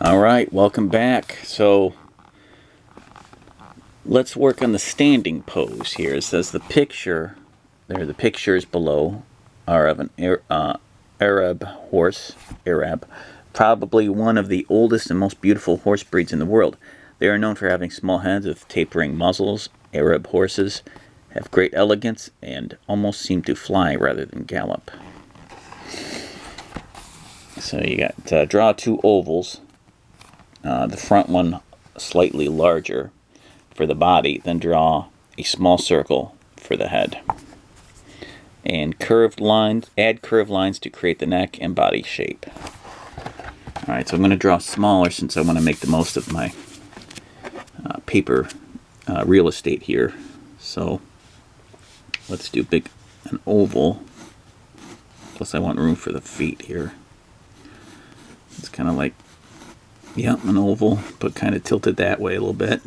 Alright, welcome back. So let's work on the standing pose here. It says the pictures below are of an Arab horse, probably one of the oldest and most beautiful horse breeds in the world. They are known for having small heads with tapering muzzles. Arab horses have great elegance and almost seem to fly rather than gallop. So you got draw two ovals. The front one slightly larger for the body, then draw a small circle for the head. And add curved lines to create the neck and body shape. Alright, so I'm going to draw smaller since I want to make the most of my paper real estate here. So let's do an oval. Plus I want room for the feet here. It's kind of like, yep, an oval, but kind of tilted that way a little bit.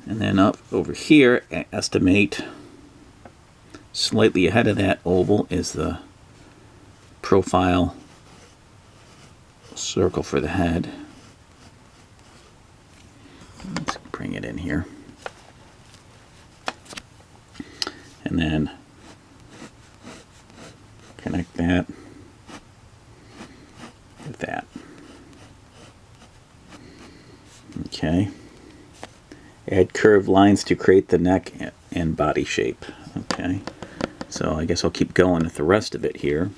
And then up over here, estimate slightly ahead of that oval is the profile circle for the head. Let's bring it in here. And then connect that with that. Okay. Add curved lines to create the neck and body shape. Okay. So I guess I'll keep going with the rest of it here.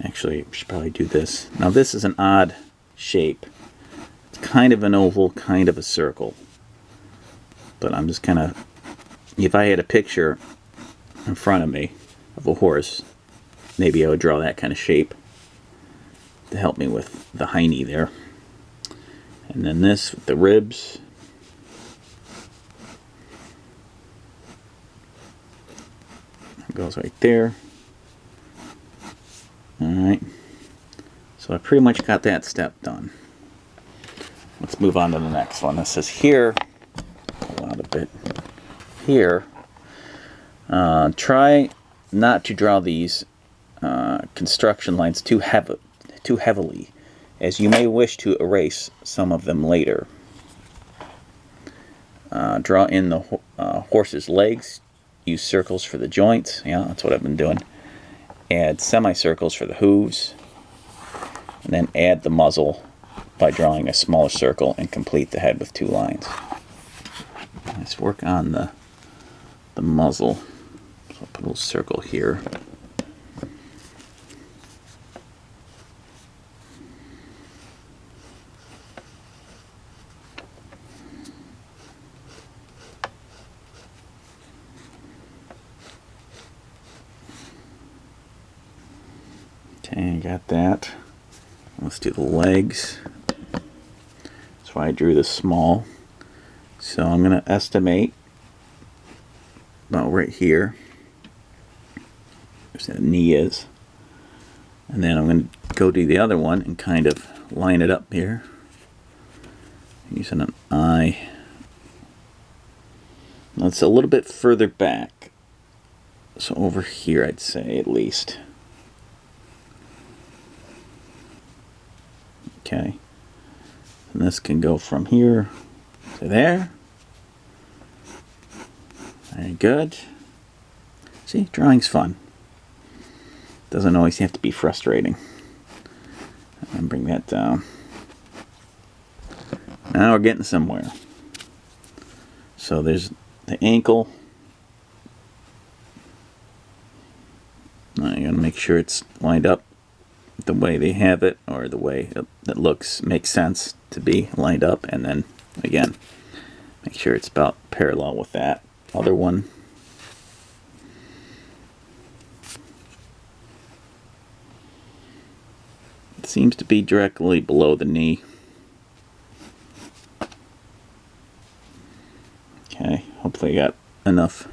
Actually, I should probably do this. Now this is an odd shape. It's kind of an oval, kind of a circle. But I'm just kind of, if I had a picture in front of me of a horse, maybe I would draw that kind of shape to help me with the hiney there. And then this with the ribs. It goes right there. Alright. So I pretty much got that step done. Let's move on to the next one. This says here, pull out a bit here. Try not to draw these construction lines too heavily, as you may wish to erase some of them later. Draw in the horse's legs. Use circles for the joints. Yeah, that's what I've been doing. Add semicircles for the hooves. And then add the muzzle by drawing a smaller circle and complete the head with two lines. Let's work on the muzzle. So I'll put a little circle here. Okay, got that. Let's do the legs. That's why I drew this small. So I'm going to estimate about right here. There's the knee is. And then I'm going to go do the other one and kind of line it up here. Using an eye. Now it's a little bit further back. So over here I'd say at least. Okay, and this can go from here to there. Very good. See, drawing's fun. Doesn't always have to be frustrating. And bring that down. Now we're getting somewhere. So there's the ankle. Now you gotta make sure it's lined up the way they have it, or the way that makes sense to be lined up, and then again make sure it's about parallel with that other one. It seems to be directly below the knee. Okay, hopefully I got enough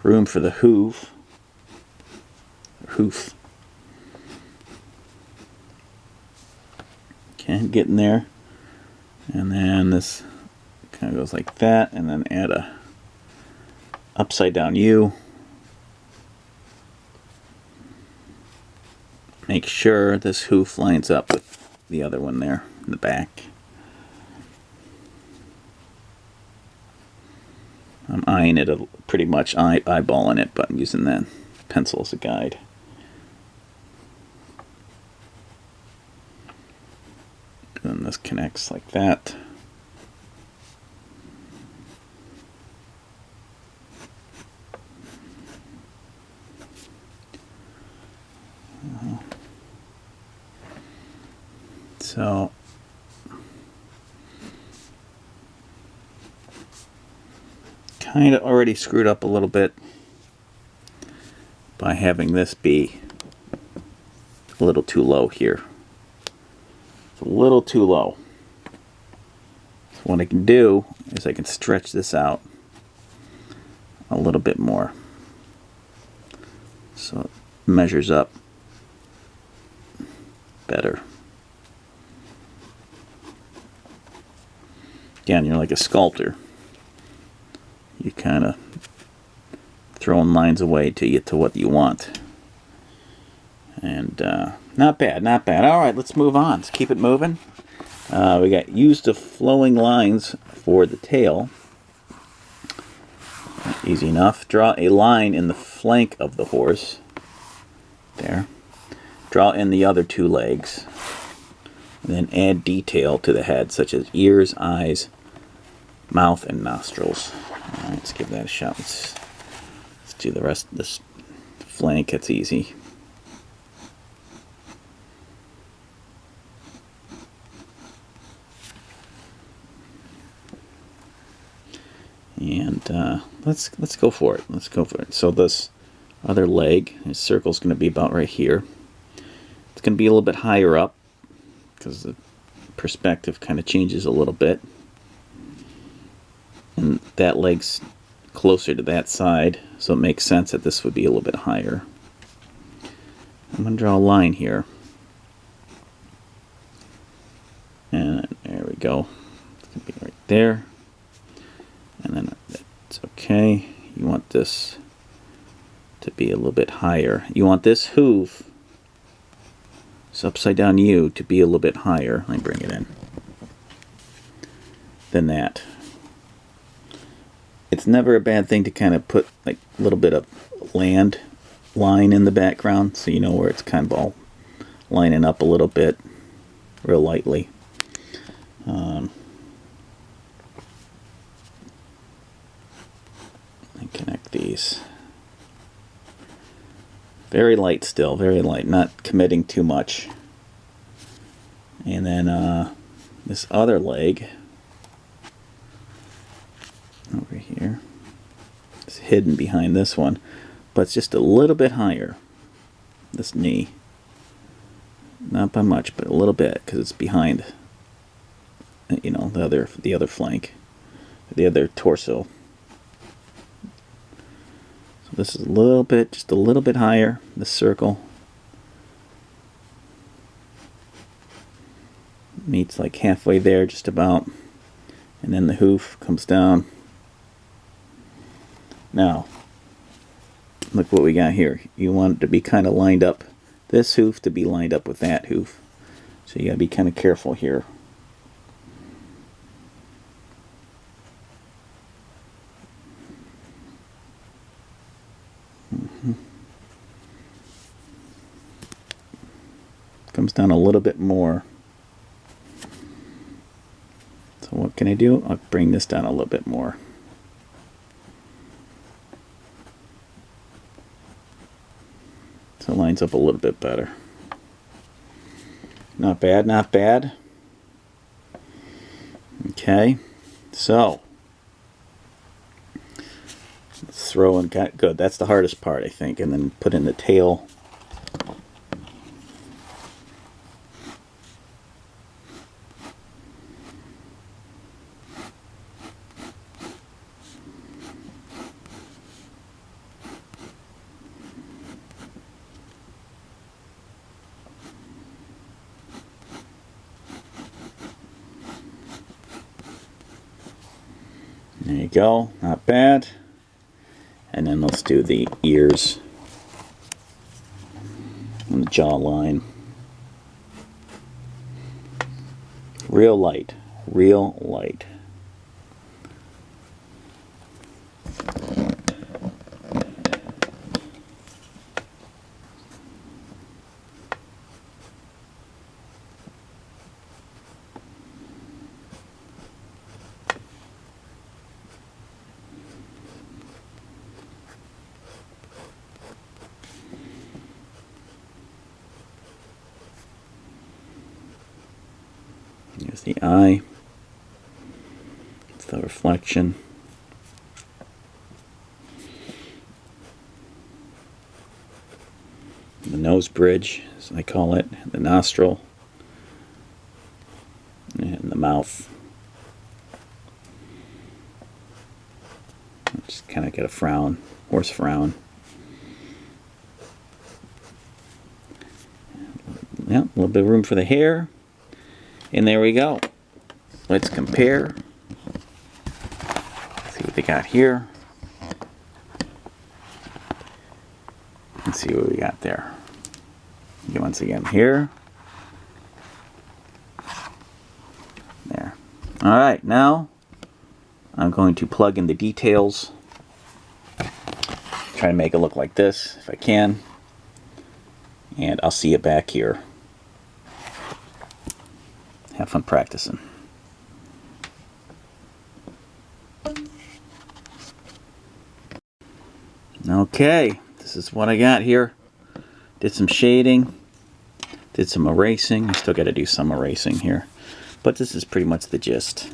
room for the hoof. Okay, getting there. And then this kind of goes like that, and then add a upside down U. make sure this hoof lines up with the other one there in the back. I'm eyeing it pretty much eyeballing it, but I'm using that pencil as a guide. And this connects like that. So kind of already screwed up a little bit by having this be a little too low here. It's a little too low. So what I can do is I can stretch this out a little bit more so it measures up better. Again, you're like a sculptor. You kind of throwing lines away to get to what you want. And not bad, not bad. All right, let's move on. Let's keep it moving. We got use the flowing lines for the tail. Easy enough. Draw a line in the flank of the horse. There. Draw in the other two legs. And then add detail to the head, such as ears, eyes, mouth, and nostrils. All right, let's give that a shot. Let's do the rest of this flank. It's easy. And let's go for it. Let's go for it. So this other leg, his circle's going to be about right here. It's going to be a little bit higher up because the perspective kind of changes a little bit. And that leg's closer to that side, so it makes sense that this would be a little bit higher. I'm going to draw a line here. And there we go. It's going to be right there. And then that's okay. You want this to be a little bit higher. You want this hoof, this upside down U, to be a little bit higher. Let me bring it in. Than that. It's never a bad thing to kind of put like a little bit of land line in the background so you know where it's kind of all lining up a little bit real lightly. And connect these. Very light still, very light, not committing too much. And then this other leg over here is hidden behind this one, but it's just a little bit higher, this knee. Not by much, but a little bit, because it's behind, you know, the other flank, the other torso. So this is a little bit, just a little bit higher, this circle. Meets like halfway there, just about, and then the hoof comes down. Now, look what we got here. You want it to be kind of lined up, this hoof to be lined up with that hoof. So you gotta be kind of careful here. Comes down a little bit more. So what can I do? I'll bring this down a little bit more. So it lines up a little bit better. Not bad, not bad. Okay, so let's throw in, good, that's the hardest part, I think, and then put in the tail. There you go, not bad. And then let's do the ears. on the jawline. Real light, real light. Here's the eye. It's the reflection. The nose bridge, as I call it, the nostril, and the mouth. Just kind of get a frown, horse frown. Yeah, a little bit of room for the hair. And there we go. Let's compare. See what they got here. And see what we got there. Once again here. There. Alright, now I'm going to plug in the details. Try to make it look like this if I can. And I'll see you back here. Have fun practicing. Okay, this is what I got here. Did some shading, did some erasing. I still got to do some erasing here, but this is pretty much the gist.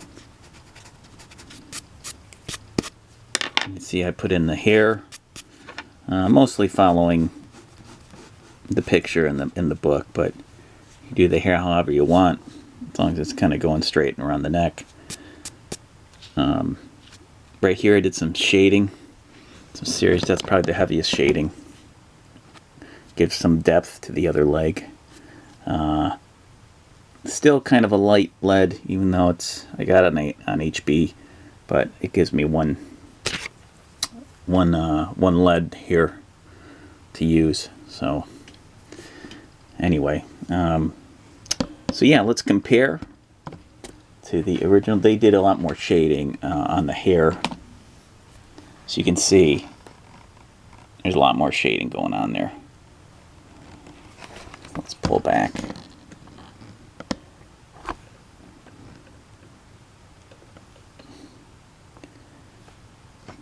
You can see I put in the hair, mostly following the picture in the book, but you do the hair however you want. As long as it's kind of going straight and around the neck. Right here I did some shading. Some serious, that's probably the heaviest shading. Gives some depth to the other leg. Still kind of a light lead, even though I got it on HB, but it gives me one lead here to use. So anyway, so yeah, let's compare to the original. They did a lot more shading on the hair. So you can see there's a lot more shading going on there. Let's pull back.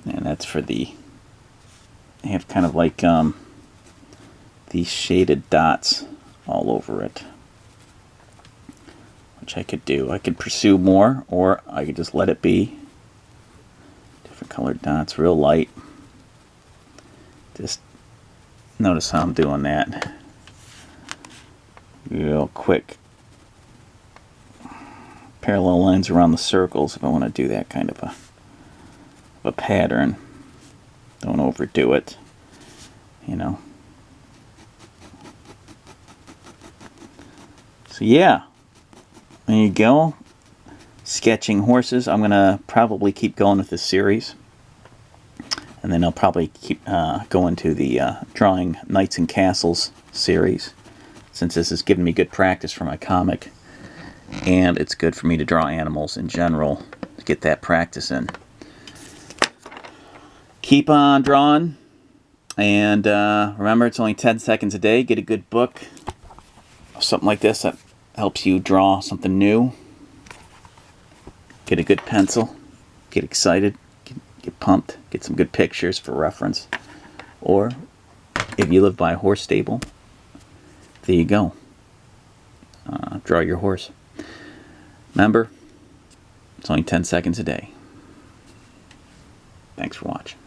And that's for they have kind of like these shaded dots all over it. Which I could do. I could pursue more, or I could just let it be. Different colored dots, real light. Just notice how I'm doing that. Real quick. Parallel lines around the circles if I want to do that kind of a pattern. Don't overdo it, you know. So yeah. There you go. Sketching horses. I'm going to probably keep going with this series. And then I'll probably keep going to the Drawing Knights and Castles series. Since this has given me good practice for my comic. And it's good for me to draw animals in general. To get that practice in. Keep on drawing. And remember, it's only 10 seconds a day. Get a good book. Something like this that helps you draw something new. Get a good pencil. Get excited. Get pumped. Get some good pictures for reference. Or, if you live by a horse stable, there you go. Draw your horse. Remember, it's only 10 seconds a day. Thanks for watching.